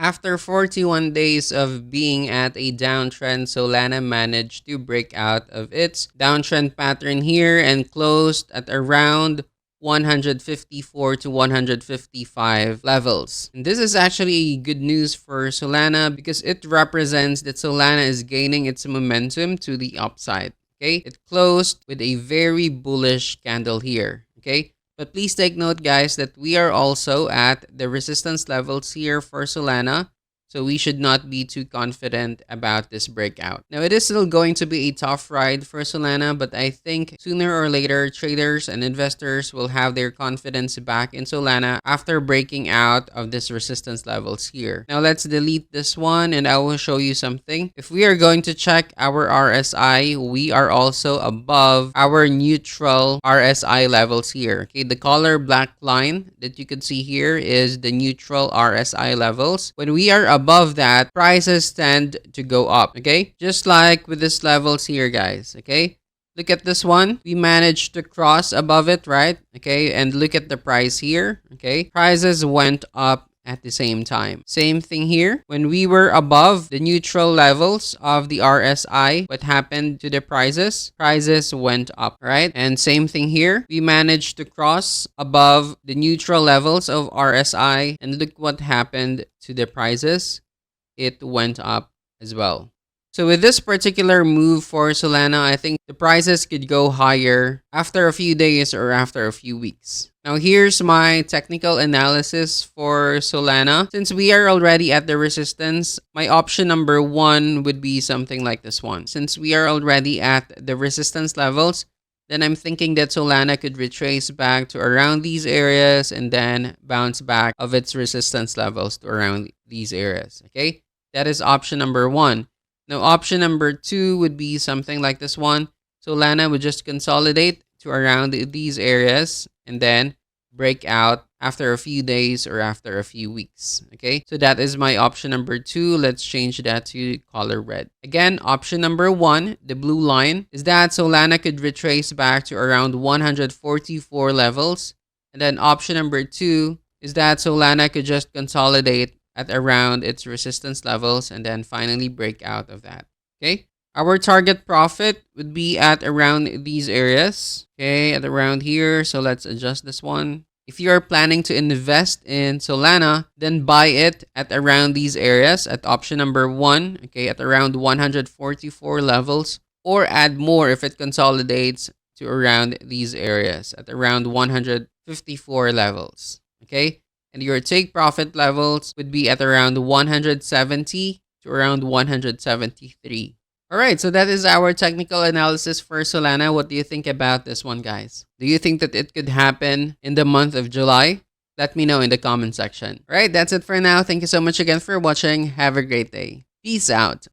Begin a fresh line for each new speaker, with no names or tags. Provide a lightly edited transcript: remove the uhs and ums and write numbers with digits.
After 41 days of being at a downtrend, Solana managed to break out of its downtrend pattern here and closed at around 154 to 155 levels. And this is actually good news for Solana because it represents that Solana is gaining its momentum to the upside. Okay, it closed with a very bullish candle here. Okay, but please take note, guys, that we are also at the resistance levels here for Solana. So we should not be too confident about this breakout. Now, it is still going to be a tough ride for Solana, but I think sooner or later, traders and investors will have their confidence back in Solana after breaking out of this resistance levels here. Now, let's delete this one and I will show you something. If we are going to check our RSI, we are also above our neutral RSI levels here. Okay, the color black line that you can see here is the neutral RSI levels. When we are above that, prices tend to go up. Okay, just like with this levels here, guys. Okay, look at this one. We managed to cross above it, right? Okay, and look at the price here. Okay, prices went up at the same time. Same thing here. When we were above the neutral levels of the RSI, what happened to the prices? Prices went up, right? And same thing here. We managed to cross above the neutral levels of RSI and look what happened to the prices. It went up as well. So with this particular move for Solana, I think the prices could go higher after a few days or after a few weeks. Now here's my technical analysis for Solana. Since we are already at the resistance, my option number one would be something like this one. Since we are already at the resistance levels, then I'm thinking that Solana could retrace back to around these areas and then bounce back of its resistance levels to around these areas. Okay, that is option number one. Now, option number two would be something like this one. Solana would just consolidate to around these areas and then break out after a few days or after a few weeks. Okay, so that is my option number two. Let's change that to color red. Again, option number one, the blue line, is that Solana could retrace back to around 144 levels. And then option number two is that Solana could just consolidate at around its resistance levels and then finally break out of that. Okay, our target profit would be at around these areas. Okay, at around here. So let's adjust this one. If you are planning to invest in Solana, then buy it at around these areas at option number one. Okay, at around 144 levels, or add more if it consolidates to around these areas at around 154 levels. Okay, and your take profit levels would be at around 170 to around 173. All right, so that is our technical analysis for Solana. What do you think about this one, guys? Do you think that it could happen in the month of July? Let me know in the comment section. All right, that's it for now. Thank you so much again for watching. Have a great day. Peace out.